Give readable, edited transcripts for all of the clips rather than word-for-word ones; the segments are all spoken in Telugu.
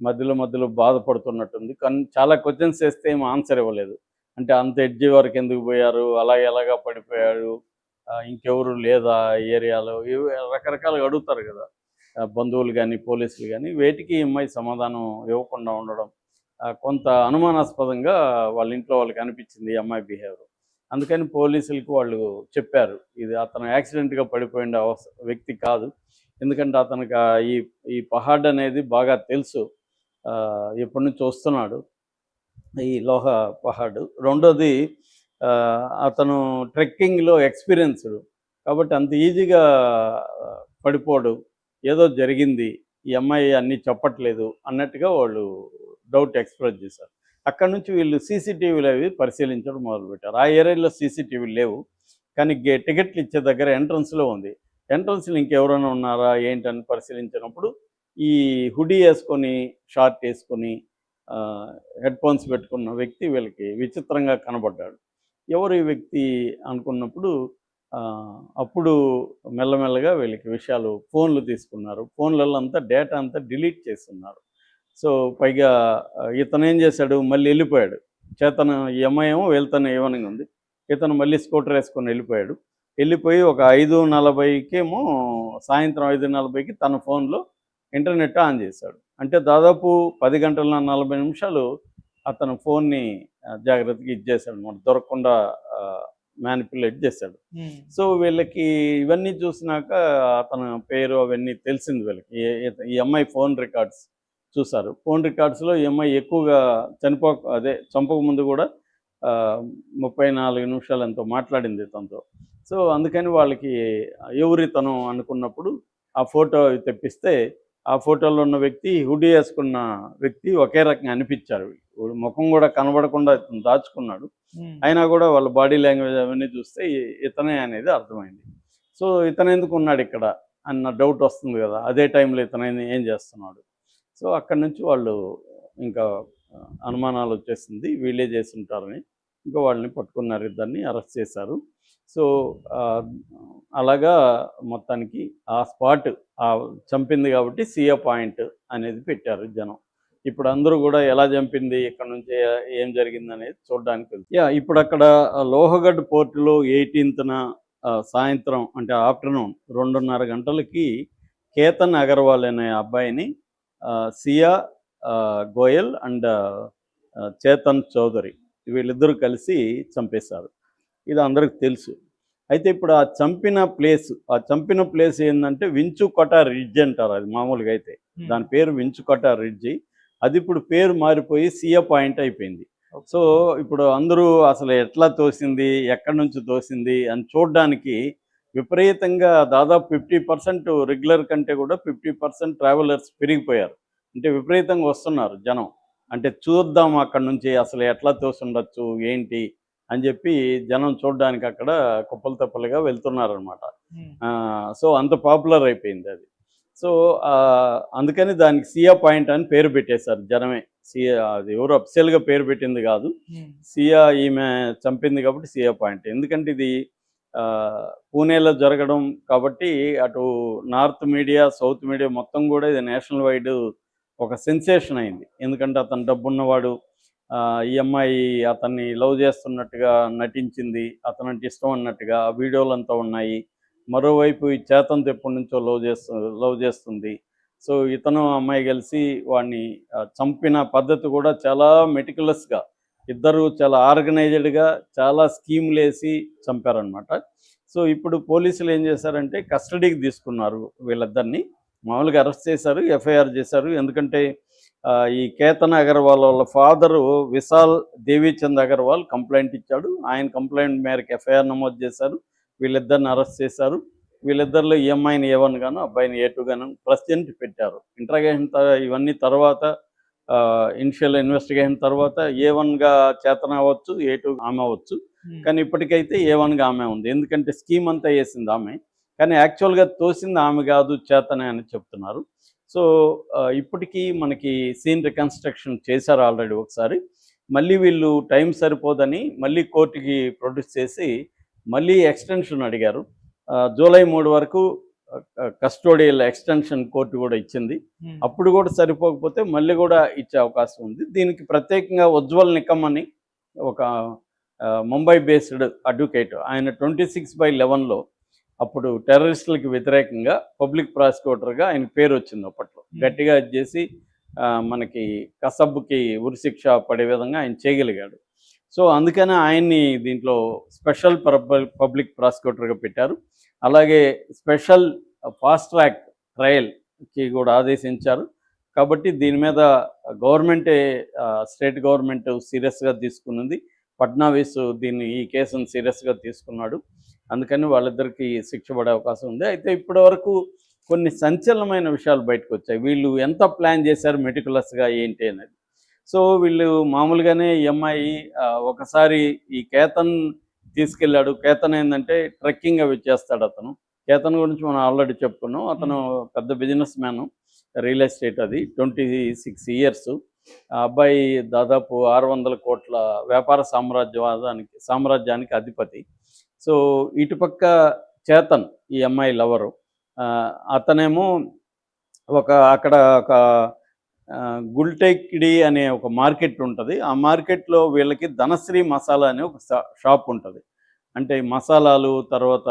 మధ్యలో మధ్యలో బాధపడుతున్నట్టుంది. కానీ చాలా క్వెషన్స్ వేస్తే ఏమి ఆన్సర్ ఇవ్వలేదు. అంటే అంత ఎడ్జి వరకు ఎందుకు పోయారు? అలాగ ఎలాగా పడిపోయాడు? ఇంకెవరు లేదా ఏరియాలో? ఇవి రకరకాలుగా అడుగుతారు కదా! బంధువులు గాని, పోలీసులు గాని వేటికి ఈ అమ్మాయి సమాధానం ఇవ్వకుండా ఉండడం కొంత అనుమానాస్పదంగా వాళ్ళ ఇంట్లో వాళ్ళకి అనిపించింది ఈ అమ్మాయి బిహేవియర్. అందుకని పోలీసులకి వాళ్ళు చెప్పారు. ఇది అతను యాక్సిడెంట్‌గా పడిపోయిన వ్యక్తి కాదు. ఎందుకంటే అతనికి ఈ ఈ పహాడ్ అనేది బాగా తెలుసు. ఎప్పటినుంచో వస్తున్నాడు. ఈ లోహ పహాడ్. రెండోది అతను ట్రెక్కింగ్‌లో ఎక్స్‌పీరియన్స్‌డ్. కాబట్టి అంత ఈజీగా పడిపోడు. ఏదో జరిగింది. ఈ అమ్మాయి అన్నీ చెప్పట్లేదు అన్నట్టుగా వాళ్ళు డౌట్ ఎక్స్‌ప్రెస్ చేశారు. అక్కడి నుంచి వీళ్ళు సీసీటీవీలు అవి పరిశీలించడం మొదలుపెట్టారు. ఆ ఏరియాలో సీసీటీవీలు లేవు. కానీ టికెట్లు ఇచ్చే దగ్గర ఎంట్రన్స్‌లో ఉంది. ఎంట్రన్స్‌లో ఇంకెవరైనా ఉన్నారా ఏంటని పరిశీలించినప్పుడు ఈ హుడీ వేసుకొని, షార్ట్ వేసుకొని హెడ్‌ఫోన్స్ పెట్టుకున్న వ్యక్తి వీళ్ళకి విచిత్రంగా కనబడ్డాడు. ఎవరు ఈ వ్యక్తి అనుకున్నప్పుడు అప్పుడు మెల్లమెల్లగా వీళ్ళకి విషయాలు ఫోన్లు తీసుకున్నారు. ఫోన్లలో అంతా డేటా అంతా డిలీట్ చేస్తున్నారు. సో పైగా ఇతనేం చేశాడు, మళ్ళీ వెళ్ళిపోయాడు. చేతన ఈ అమ్మాయి ఏమో వెళ్తానే ఈవెనింగ్ ఉంది. ఇతను మళ్ళీ స్కూటర్ వేసుకొని వెళ్ళిపోయాడు. వెళ్ళిపోయి ఒక 5:40కేమో సాయంత్రం 5:40కి తన ఫోన్లో ఇంటర్నెట్ ఆన్ చేశాడు. అంటే దాదాపు 10 గంటల 40 నిమిషాలు అతను ఫోన్ని జాగ్రత్తగా ఇచ్చేసాడు అనమాట. దొరకకుండా మ్యానిపులేట్ చేశాడు. సో వీళ్ళకి ఇవన్నీ చూసినాక అతని పేరు అవన్నీ తెలిసింది వీళ్ళకి. ఈ అమ్మాయి ఫోన్ రికార్డ్స్ చూశారు. ఫోన్ రికార్డ్స్లో ఈ అమ్మాయి ఎక్కువగా చంపక ముందు కూడా 34 నిమిషాలు ఎంతో మాట్లాడింది తనతో. సో అందుకని వాళ్ళకి ఎవరితను అనుకున్నప్పుడు ఆ ఫోటో తెప్పిస్తే ఆ ఫోటోలో ఉన్న వ్యక్తి హుడీ వేసుకున్న వ్యక్తి ఒకే రకంగా అనిపించారు. ముఖం కూడా కనబడకుండా ఇతను దాచుకున్నాడు. అయినా కూడా వాళ్ళ బాడీ లాంగ్వేజ్ అవన్నీ చూస్తే ఇతనే అనేది అర్థమైంది. సో ఇతను ఎందుకు ఉన్నాడు ఇక్కడ అన్న డౌట్ వస్తుంది కదా, అదే టైంలో ఇతను ఏం చేస్తున్నాడు. సో అక్కడి నుంచి వాళ్ళు ఇంకా అనుమానాలు వచ్చేసింది, వీళ్ళే చేసి ఉంటారని. ఇంకా వాళ్ళని పట్టుకున్నారు, ఇద్దరిని అరెస్ట్ చేశారు. సో అలాగా మొత్తానికి ఆ స్పాట్ చంపింది కాబట్టి సిఏ పాయింట్ అనేది పెట్టారు జనం. ఇప్పుడు అందరూ కూడా ఎలా చంపింది, ఇక్కడ నుంచి ఏం జరిగింది అనేది చూడడానికి వెళ్తారు. ఇప్పుడు అక్కడ లోహగఢ్ పోర్టులో 18న సాయంత్రం అంటే ఆఫ్టర్నూన్ 2:30 గంటలకి కేతన్ అగర్వాల్ అనే అబ్బాయిని సియా గోయల్ అండ్ చేతన్ చౌదరి వీళ్ళిద్దరూ కలిసి చంపేశారు. ఇది అందరికి తెలుసు. అయితే ఇప్పుడు ఆ చంపిన ప్లేస్ ఏంటంటే వించుకోట రిడ్జ్ అంటారు. అది మామూలుగా అయితే దాని పేరు వించుకోట రిడ్జి. అది ఇప్పుడు పేరు మారిపోయి సిఏ పాయింట్ అయిపోయింది. సో ఇప్పుడు అందరూ అసలు ఎట్లా తోసింది, ఎక్కడి నుంచి తోసింది అని చూడడానికి విపరీతంగా దాదాపు 50% రెగ్యులర్ కంటే కూడా 50% ట్రావెలర్స్ పెరిగిపోయారు. అంటే విపరీతంగా వస్తున్నారు జనం. అంటే చూద్దాం అక్కడ నుంచి అసలు ఎట్లా తోసుండొచ్చు ఏంటి అని చెప్పి జనం చూడడానికి అక్కడ కుప్పలు తప్పలుగా వెళ్తున్నారనమాట. సో అంత పాపులర్ అయిపోయింది అది. సో అందుకని దానికి సియా పాయింట్ అని పేరు పెట్టేశారు జనమే. అది ఎవరు అఫిషియల్గా పేరు పెట్టింది కాదు. సియా ఈమె చంపింది కాబట్టి సియా పాయింట్. ఎందుకంటే ఇది పూణేలో జరగడం కాబట్టి అటు నార్త్ మీడియా, సౌత్ మీడియా మొత్తం కూడా ఇది నేషనల్ వైడ్ ఒక సెన్సేషన్ అయింది. ఎందుకంటే అతను డబ్బున్నవాడు, ఈ అమ్మాయి అతన్ని లవ్ చేస్తున్నట్టుగా నటించింది, అతనంటే ఇష్టం అన్నట్టుగా వీడియోలు అంతా ఉన్నాయి. మరోవైపు ఈ చేతన్ ఎప్పటి నుంచో లవ్ చేస్తుంది. సో ఇతను అమ్మాయి కలిసి వాడిని చంపిన పద్ధతి కూడా చాలా మెటికులస్గా, ఇద్దరు చాలా ఆర్గనైజ్డ్గా చాలా స్కీమ్లు వేసి చంపారనమాట. సో ఇప్పుడు పోలీసులు ఏం చేశారంటే కస్టడీకి తీసుకున్నారు వీళ్ళిద్దరిని. మామూలుగా అరెస్ట్ చేశారు, ఎఫ్ఐఆర్ చేశారు. ఎందుకంటే ఈ కేతన్ అగర్వాల్ వాళ్ళ ఫాదరు విశాల్ దేవీచంద్ అగర్వాల్ కంప్లైంట్ ఇచ్చాడు. ఆయన కంప్లైంట్ మేరకు ఎఫ్ఐఆర్ నమోదు చేశారు. వీళ్ళిద్దరిని అరెస్ట్ చేశారు. వీళ్ళిద్దరిలో ఈ అమ్మాయిని A1 గాను, అబ్బాయిని A2 గాను ప్రెసిడెంట్ పెట్టారు. ఇంట్రాగేషన్ ఇవన్నీ తర్వాత ఇనిషియల్ ఇన్వెస్టిగేషన్ తర్వాత A1గా చేతన అవ్వచ్చు, A2 ఆమె అవ్వచ్చు. కానీ ఇప్పటికైతే A1గా ఆమె ఉంది. ఎందుకంటే స్కీమ్ అంతా వేసింది ఆమె, కానీ యాక్చువల్గా తోసింది ఆమె కాదు చేతనే అని చెప్తున్నారు. సో ఇప్పటికీ మనకి సీన్ రికన్స్ట్రక్షన్ చేశారు ఆల్రెడీ ఒకసారి. మళ్ళీ వీళ్ళు టైం సరిపోదని మళ్ళీ కోర్టుకి ప్రొడ్యూస్ చేసి మళ్ళీ ఎక్స్టెన్షన్ అడిగారు. జూలై 3 వరకు కస్టోడియల్ ఎక్స్టెన్షన్ కోర్టు కూడా ఇచ్చింది. అప్పుడు కూడా సరిపోకపోతే మళ్ళీ కూడా ఇచ్చే అవకాశం ఉంది. దీనికి ప్రత్యేకంగా ఉజ్వల్ నికమ్ అని ఒక ముంబై బేస్డ్ అడ్వకేట్, ఆయన 26/11లో అప్పుడు టెర్రరిస్టులకు వ్యతిరేకంగా పబ్లిక్ ప్రాసిక్యూటర్గా ఆయన పేరు వచ్చింది. అప్పట్లో గట్టిగా చేసి మనకి కసబ్కి ఉరిశిక్ష పడే విధంగా ఆయన చేయగలిగాడు. సో అందుకనే ఆయన్ని దీంట్లో స్పెషల్ పబ్లిక్ ప్రాసిక్యూటర్గా పెట్టారు. అలాగే స్పెషల్ ఫాస్ట్ ట్రాక్ ట్రయల్కి కూడా ఆదేశించారు. కాబట్టి దీని మీద గవర్నమెంటే, స్టేట్ గవర్నమెంట్ సీరియస్గా తీసుకున్నది. ఫడ్నవీస్ ఈ కేసును సీరియస్గా తీసుకున్నాడు. అందుకని వాళ్ళిద్దరికీ శిక్ష పడే అవకాశం ఉంది. అయితే ఇప్పటి వరకు కొన్ని సంచలనమైన విషయాలు బయటకు వచ్చాయి. వీళ్ళు ఎంత ప్లాన్ చేశారు మెటికులస్గా ఏంటి అనేది. సో వీళ్ళు మామూలుగానే ఈ అమ్మాయి ఒకసారి ఈ కేతన్ తీసుకెళ్ళాడు. కేతన్ ఏంటంటే ట్రెక్కింగ్ అవి చేస్తాడు అతను. కేతన్ గురించి మనం ఆల్రెడీ చెప్పుకున్నాం. అతను పెద్ద బిజినెస్ మ్యాన్, రియల్ ఎస్టేట్, అది 26 ఇయర్స్. ఆ అబ్బాయి దాదాపు 600 కోట్ల వ్యాపార సామ్రాజ్యానికి అధిపతి. సో ఇటుపక్క చేతన్ ఈ అమ్మాయి లవరు, అతనేమో అక్కడ ఒక గుల్టెక్డి అనే ఒక మార్కెట్ ఉంటుంది. ఆ మార్కెట్లో వీళ్ళకి ధనశ్రీ మసాలా అనే ఒక షాప్ ఉంటుంది. అంటే మసాలాలు, తర్వాత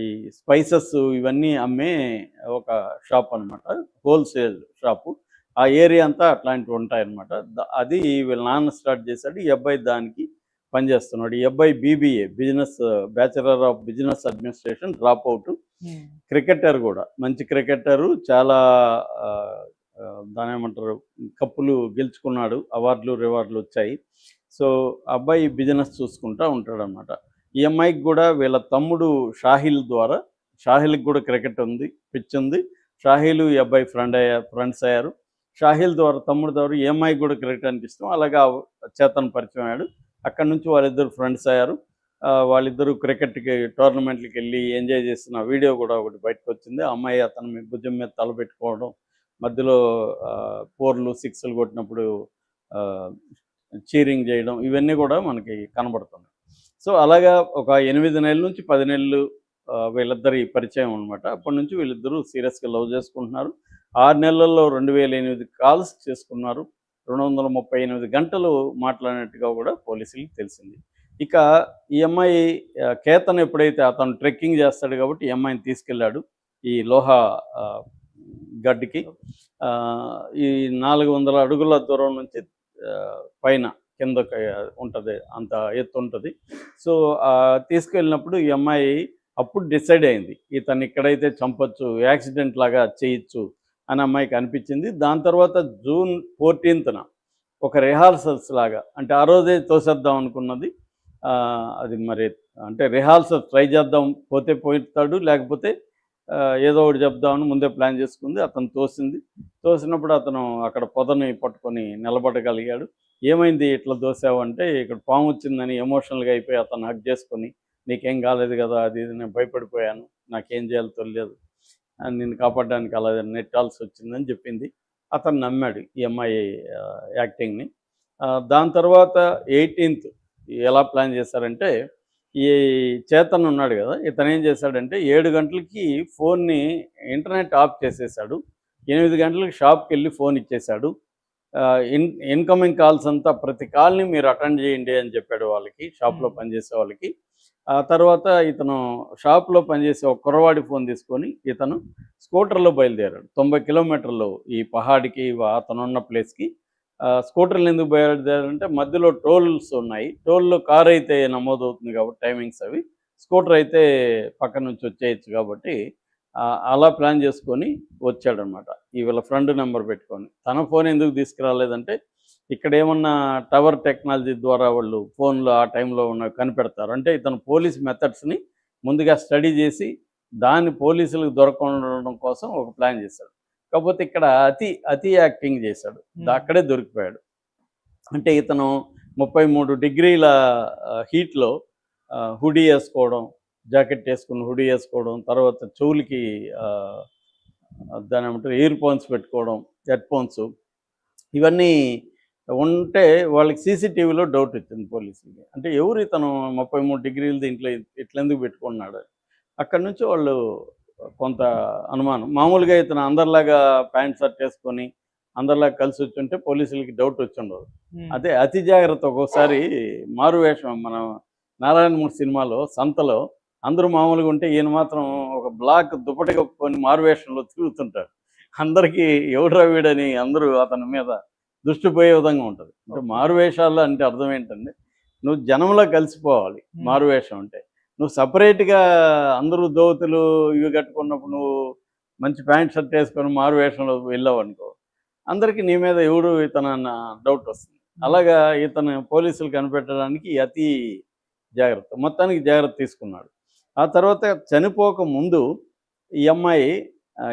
ఈ స్పైసెస్ ఇవన్నీ అమ్మే ఒక షాప్ అనమాట, హోల్సేల్ షాపు. ఆ ఏరియా అంతా అట్లాంటివి ఉంటాయన్నమాట. అది వీళ్ళ నాన్న స్టార్ట్ చేశాడు. ఈ అబ్బాయి దానికి పనిచేస్తున్నాడు. ఈ అబ్బాయి BBA, bachelor of business administration, drop out, cricketer కూడా, మంచి క్రికెటరు. చాలా దాని ఏమంటారు, కప్పులు గెలుచుకున్నాడు, అవార్డులు రివార్డులు వచ్చాయి. సో అబ్బాయి బిజినెస్ చూసుకుంటూ ఉంటాడనమాట. ఈ అమ్మాయికి కూడా వీళ్ళ తమ్ముడు షాహిల్ ద్వారా, షాహిల్కి కూడా క్రికెట్ పిచ్ ఉంది. షాహిల్ ఈ అబ్బాయి ఫ్రెండ్స్ అయ్యారు. షాహిల్ ద్వారా, తమ్ముడు ద్వారా ఈ అమ్మాయికి కూడా క్రికెట్ అంటే ఇష్టం. అలాగా చేతన్ పరిచయం అయ్యాడు. అక్కడి నుంచి వాళ్ళిద్దరు ఫ్రెండ్స్ అయ్యారు. వాళ్ళిద్దరూ క్రికెట్కి టోర్నమెంట్లకి వెళ్ళి ఎంజాయ్ చేస్తున్న వీడియో కూడా ఒకటి బయటకు వచ్చింది. ఆ అమ్మాయి అతను భుజం మీద తలపెట్టుకోవడం, మధ్యలో 4లు 6లు కొట్టినప్పుడు చీరింగ్ చేయడం, ఇవన్నీ కూడా మనకి కనబడుతున్నాయి. సో అలాగా ఒక 8 నెలల నుంచి 10 నెలలు వీళ్ళిద్దరి పరిచయం అనమాట. అప్పటి నుంచి వీళ్ళిద్దరూ సీరియస్గా లవ్ చేసుకుంటున్నారు. 6 నెలల్లో 2008 కాల్స్ చేసుకున్నారు. 238 గంటలు మాట్లాడినట్టుగా కూడా పోలీసులకు తెలిసింది. ఇక ఈ అమ్మాయి కేతన్ ఎప్పుడైతే, అతను ట్రెక్కింగ్ చేస్తాడు కాబట్టి ఈ అమ్మాయిని తీసుకెళ్ళాడు ఈ లోహా గడ్డికి. ఈ 400 అడుగుల దూరం నుంచి పైన కిందకి ఉంటుంది, అంత ఎత్తు ఉంటుంది. సో తీసుకెళ్ళినప్పుడు ఈ అమ్మాయి అప్పుడు డిసైడ్ అయింది, ఇతను ఇక్కడైతే చంపొచ్చు, యాక్సిడెంట్ లాగా చేయొచ్చు అని అమ్మాయికి అనిపించింది. దాని తర్వాత జూన్ 14న ఒక రిహార్సల్స్ లాగా, అంటే ఆ రోజే తోసేద్దాం అనుకున్నది. అది మరి అంటే రిహార్సల్ ట్రై చేద్దాం, పోతే పోతాడు, లేకపోతే ఏదో ఒకటి చెప్దామని ముందే ప్లాన్ చేసుకుంది. అతను తోసినప్పుడు అతను అక్కడ పొదని పట్టుకొని నిలబడగలిగాడు. ఏమైంది ఇట్లా దోసావు అంటే, ఇక్కడ పాము వచ్చిందని ఎమోషనల్గా అయిపోయి అతను హగ్ చేసుకొని, నీకేం కాలేదు కదా, అది నేను భయపడిపోయాను, నాకేం చేయాలో తెలియదు, నిన్ను కాపాడడానికి అలా నెట్టాల్సి వచ్చిందని చెప్పింది. అతను నమ్మాడు ఈ అమ్మాయి యాక్టింగ్ని. దాని తర్వాత 18th ఎలా ప్లాన్ చేశారంటే, ఈ చేతన్ ఉన్నాడు కదా, ఇతను ఏం చేశాడంటే 7 గంటలకి ఫోన్ని ఇంటర్నెట్ ఆఫ్ చేసేసాడు. 8 గంటలకి షాప్కి వెళ్ళి ఫోన్ ఇచ్చేశాడు. ఇన్కమింగ్ కాల్స్ అంతా, ప్రతి కాల్ని మీరు అటెండ్ చేయండి అని చెప్పాడు వాళ్ళకి, షాప్లో పనిచేసే వాళ్ళకి. ఆ తర్వాత ఇతను షాప్లో పనిచేసే ఒక కుర్రవాడి ఫోన్ తీసుకొని ఇతను స్కూటర్లో బయలుదేరాడు. 90 కిలోమీటర్లు ఈ పహాడికి, అతనున్న ప్లేస్కి. స్కూటర్లు ఎందుకు బయలుదేరారంటే మధ్యలో టోల్స్ ఉన్నాయి, టోల్లో కార్ అయితే నమోదవుతుంది కాబట్టి టైమింగ్స్ అవి, స్కూటర్ అయితే పక్క నుంచి వచ్చేయచ్చు కాబట్టి అలా ప్లాన్ చేసుకొని వచ్చాడనమాట. వీళ్ళ ఫ్రెండ్ నెంబర్ పెట్టుకొని. తన ఫోన్ ఎందుకు తీసుకురాలేదంటే, ఇక్కడ ఏమన్నా టవర్ టెక్నాలజీ ద్వారా వాళ్ళు ఫోన్లో ఆ టైంలో కనిపెడతారు. అంటే ఇతను పోలీస్ మెథడ్స్ని ముందుగా స్టడీ చేసి దాన్ని పోలీసులకు దొరకడం కోసం ఒక ప్లాన్ చేశాడు. కాకపోతే ఇక్కడ అతి యాక్టింగ్ చేశాడు, అక్కడే దొరికిపోయాడు. అంటే ఇతను 33 డిగ్రీల హీట్లో హుడీ వేసుకోవడం, జాకెట్ వేసుకుని హుడీ వేసుకోవడం, తర్వాత చెవులకి దాని ఏమంటారు ఇయర్ ఫోన్స్ పెట్టుకోవడం, హెడ్ ఫోన్స్, ఇవన్నీ ఉంటే వాళ్ళకి సీసీటీవీలో డౌట్ వచ్చింది పోలీసులకి. అంటే ఎవరు ఇతను 33 డిగ్రీలు దీంట్లో ఇట్లెందుకు పెట్టుకున్నాడు. అక్కడి నుంచి వాళ్ళు కొంత అనుమానం. మామూలుగా ఇతను అందరిలాగా ప్యాంట్ షర్ట్ వేసుకొని అందరిలాగా కలిసి వచ్చుంటే పోలీసులకి డౌట్ వచ్చుండదు. అదే అతి జాగ్రత్త ఒక్కోసారి మారువేషం మనం 'నారాయణమూర్తి' సినిమాలో 'సంతలో' అందరూ మామూలుగా ఉంటే ఈయన మాత్రం ఒక బ్లాక్ దుప్పటి కప్పుకొని మారువేషంలో తిరుగుతుంటాడు. అందరికీ ఎవడ్రా వీడని అందరూ అతని మీద దృష్టి పోయే విధంగా ఉంటుంది. అంటే మారువేషాలు అంటే అర్థం ఏంటంటే నువ్వు జనంలో కలిసిపోవాలి మారువేషం అంటే. నువ్వు సపరేట్‌గా అందరూ ధోవతులు ఇవి కట్టుకున్నప్పుడు నువ్వు మంచి ప్యాంట్ షర్ట్ వేసుకొని మారువేషంలో వెళ్ళావనుకో, అందరికీ నీ మీద ఎవడు ఇతనన్న డౌట్ వస్తుంది. అలాగా ఇతను పోలీసులు కనిపెట్టడానికి అతి జాగ్రత్త. మొత్తానికి జాగ్రత్త తీసుకున్నాడు. ఆ తర్వాత చనిపోక ముందు ఈ అమ్మాయి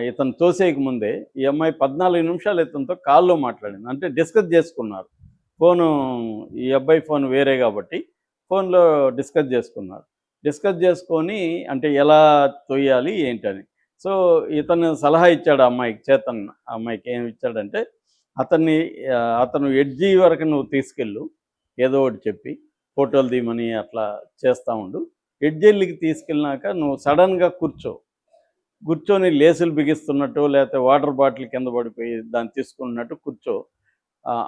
ఇతను తోసేయక ముందే ఈ అమ్మాయి 14 నిమిషాలు ఇతనితో కాల్‌లో మాట్లాడింది. అంటే డిస్కస్ చేసుకున్నారు. ఫోను ఈ అబ్బాయి ఫోన్ వేరే కాబట్టి ఫోన్‌లో డిస్కస్ చేసుకున్నారు. డిస్కస్ చేసుకొని అంటే ఎలా తొయ్యాలి ఏంటని. సో, ఇతను సలహా ఇచ్చాడు ఆ అమ్మాయికి. చేతన్ ఆ అమ్మాయికి ఏమి ఇచ్చాడంటే, అతను ఎడ్జి వరకు నువ్వు తీసుకెళ్ళు. ఏదో ఒకటి చెప్పి ఫోటోలు తీయమని అట్లా చేస్తా ఉండు. ఎడ్జెల్లికి తీసుకెళ్ళినాక నువ్వు సడన్‌గా కూర్చొని లేసులు బిగిస్తున్నట్టు లేకపోతే వాటర్ బాటిల్ కింద పడిపోయి దాన్ని తీసుకున్నట్టు కూర్చో.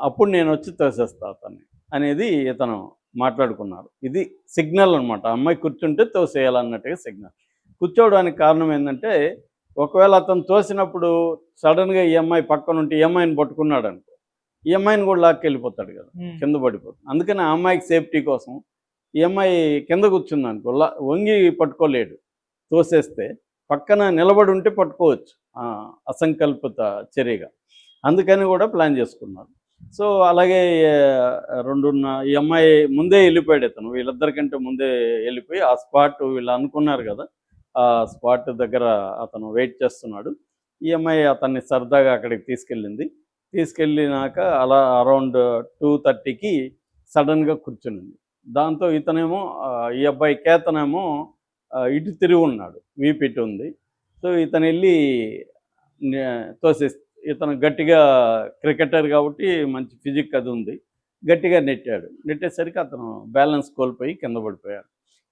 అప్పుడు నేనొచ్చి తోసేస్తా అతన్ని అనేది ఇతను మాట్లాడుకున్నారు. ఇది సిగ్నల్ అనమాట. ఆ అమ్మాయి కూర్చుంటే తోసేయాలన్నట్టుగా సిగ్నల్. కూర్చోవడానికి కారణం ఏందంటే, ఒకవేళ అతను తోసినప్పుడు సడన్‌గా ఈ అమ్మాయి పక్కనుంటే ఈ అమ్మాయిని పట్టుకున్నాడనుకో, ఈ అమ్మాయిని కూడా లాక్కెళ్ళిపోతాడు కదా! కింద పడిపోతుంది. అందుకని ఆ అమ్మాయికి సేఫ్టీ కోసం ఈ అమ్మాయి కింద కూర్చుందనుకో వంగి పట్టుకోలేడు. తోసేస్తే పక్కన నిలబడి ఉంటే పట్టుకోవచ్చు. అసంకల్పిత చర్యగా. అందుకని కూడా ప్లాన్ చేసుకున్నారు. సో, అలాగే ఈ అమ్మాయి ముందే వెళ్ళిపోయాడు ఇతను. వీళ్ళిద్దరికంటే ముందే వెళ్ళిపోయి ఆ స్పాట్ వీళ్ళు అనుకున్నారు కదా! ఆ స్పాట్ దగ్గర అతను వెయిట్ చేస్తున్నాడు. ఈ అమ్మాయి అతన్ని సరదాగా అక్కడికి తీసుకెళ్ళింది. తీసుకెళ్ళినాక అలా అరౌండ్ 2:30కి సడన్‌గా కూర్చునింది. దాంతో ఇతనేమో ఈ అబ్బాయి కేతనేమో ఇటు తిరిగి ఉన్నాడు. వీపు ఇటు ఉంది. సో, ఇతనెళ్ళి తోసేసి ఇతను గట్టిగా క్రికెటర్ కాబట్టి మంచి ఫిజిక్ అది ఉంది. గట్టిగా నెట్టాడు. నెట్టేసరికి అతను బ్యాలెన్స్ కోల్పోయి కింద పడిపోయాడు.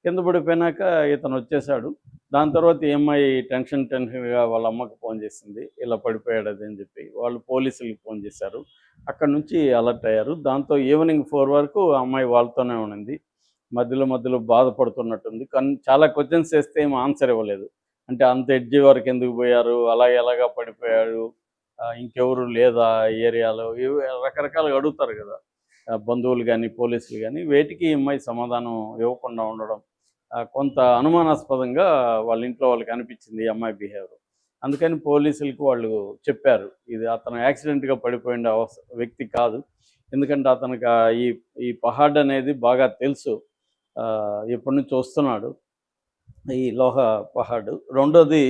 కింద పడిపోయినాక ఇతను వచ్చేసాడు. దాని తర్వాత ఈ అమ్మాయి టెన్షన్‌గా వాళ్ళ అమ్మకి ఫోన్ చేసింది. ఇలా పడిపోయాడు అది అని చెప్పి. వాళ్ళు పోలీసులకి ఫోన్ చేశారు. అక్కడి నుంచి అలర్ట్ అయ్యారు. దాంతో ఈవినింగ్ 4 వరకు ఆ అమ్మాయి వాళ్ళతోనే ఉండింది. మధ్యలో బాధపడుతున్నట్టుంది. కానీ చాలా క్వెషన్స్ చేస్తే ఏమి ఆన్సర్ ఇవ్వలేదు. అంటే అంత ఎడ్జి వరకు ఎందుకు పోయారు? ఎలాగా పడిపోయాడు? ఇంకెవరు లేదా ఏరియాలో? ఇవి రకరకాలుగా అడుగుతారు కదా! బంధువులు గానీ, పోలీసులు గానీ, వేటికి ఈ అమ్మాయి సమాధానం ఇవ్వకుండా ఉండడం కొంత అనుమానాస్పదంగా వాళ్ళ ఇంట్లో వాళ్ళకి అనిపించింది ఈ అమ్మాయి బిహేవియర్. అందుకని పోలీసులకి వాళ్ళు చెప్పారు. ఇది అతను యాక్సిడెంట్‌గా పడిపోయిన వ్యక్తి కాదు. ఎందుకంటే అతనికి ఈ పహాడ్ అనేది బాగా తెలుసు. ఎప్పటినుంచో వస్తున్నాడు. ఈ లోహ పహాడ్. రెండోది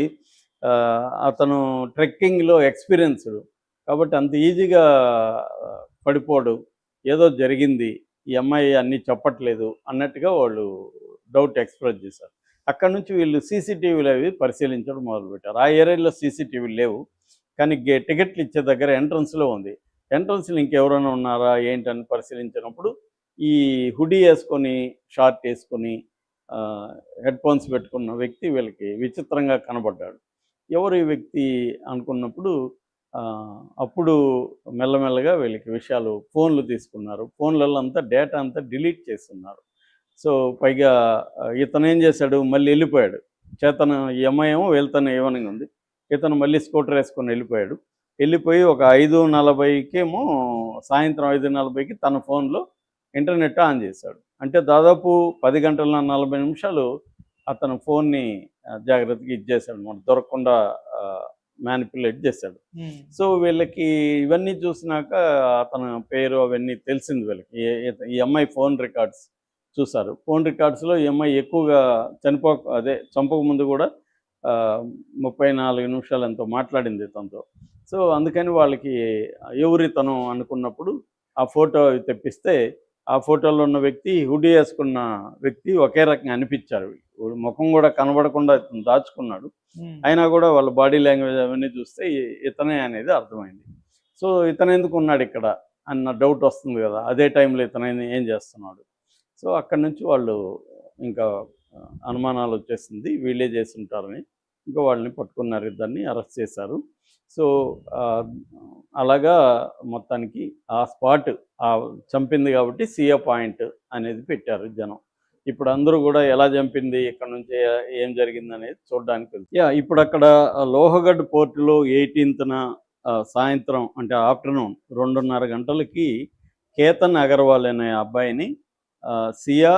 అతను ట్రెక్కింగ్‌లో ఎక్స్‌పీరియన్స్‌డ్. కాబట్టి అంత ఈజీగా పడిపోడు. ఏదో జరిగింది. ఈ అమ్మాయి అన్నీ చెప్పట్లేదు అన్నట్టుగా వాళ్ళు డౌట్ ఎక్స్‌ప్రెస్ చేశారు. అక్కడి నుంచి వీళ్ళు సీసీటీవీలు అవి పరిశీలించడం మొదలుపెట్టారు. ఆ ఏరియాలో సీసీటీవీలు లేవు. కానీ టికెట్లు ఇచ్చే దగ్గర ఎంట్రన్స్‌లో ఉంది. ఎంట్రన్స్‌లో ఇంకెవరైనా ఉన్నారా ఏంటని పరిశీలించినప్పుడు ఈ హుడీ యేసుకొని, షార్ట్ యేసుకొని హెడ్‌ఫోన్స్ పెట్టుకున్న వ్యక్తి వీళ్ళకి విచిత్రంగా కనబడ్డాడు. ఎవరు ఈ వ్యక్తి అనుకున్నప్పుడు అప్పుడు మెల్లమెల్లగా వీళ్ళకి విషయాలు ఫోన్లు తీసుకున్నారు. ఫోన్లలో అంతా డేటా అంతా డిలీట్ చేస్తున్నారు. సో, పైగా ఇతనేం చేశాడు మళ్ళీ వెళ్ళిపోయాడు. ఈ అమ్మాయి ఏమో వెళ్తానే ఈవెనింగ్ ఉంది. ఇతను మళ్ళీ స్కూటర్ వేసుకొని వెళ్ళిపోయాడు. వెళ్ళిపోయి ఒక 5:40కేమో సాయంత్రం 5:40కి తన ఫోన్లో ఇంటర్నెట్ ఆన్ చేశాడు. అంటే దాదాపు 10 గంటల 40 నిమిషాలు అతను ఫోన్ని జాగ్రత్తగా ఇచ్చేసాడు. మనకు దొరకకుండా మ్యానిపులేట్ చేశాడు. సో, వీళ్ళకి ఇవన్నీ చూసినాక అతని పేరు అవన్నీ తెలిసింది వీళ్ళకి. ఈ అమ్మాయి ఫోన్ రికార్డ్స్ చూశారు. ఫోన్ రికార్డ్స్‌లో ఈ అమ్మాయి ఎక్కువగా చంపక ముందు కూడా 34 నిమిషాలు ఎంతో మాట్లాడింది ఇతనితో. సో, అందుకని వాళ్ళకి ఎవరితను అనుకున్నప్పుడు ఆ ఫోటో తెప్పిస్తే ఆ ఫోటోలో ఉన్న వ్యక్తి హుడీ వేసుకున్న వ్యక్తి ఒకే రకంగా అనిపించారు. ముఖం కూడా కనబడకుండా ఇతను దాచుకున్నాడు. అయినా కూడా వాళ్ళ బాడీ లాంగ్వేజ్ అవన్నీ చూస్తే ఇతనే అనేది అర్థమైంది. సో, ఇతనెందుకు ఉన్నాడు ఇక్కడ అన్న డౌట్ వస్తుంది కదా! అదే టైంలో ఇతను ఏం చేస్తున్నాడు? సో, అక్కడి నుంచి వాళ్ళు ఇంకా అనుమానాలు వచ్చేసింది వీళ్ళే చేసుంటారని. ఇంకా వాళ్ళని పట్టుకున్నారు, ఇద్దరిని అరెస్ట్ చేశారు. సో అలాగా మొత్తానికి ఆ స్పాట్ చంపింది కాబట్టి సిఏ పాయింట్ అనేది పెట్టారు జనం. ఇప్పుడు అందరూ కూడా ఎలా చంపింది, ఇక్కడ నుంచి ఏం జరిగింది అనేది చూడడానికి ఇప్పుడు అక్కడ లోహగఢ్ పోర్టులో 18న సాయంత్రం అంటే ఆఫ్టర్నూన్ 2:30 గంటలకి కేతన్ అగర్వాల్ అనే అబ్బాయిని సియా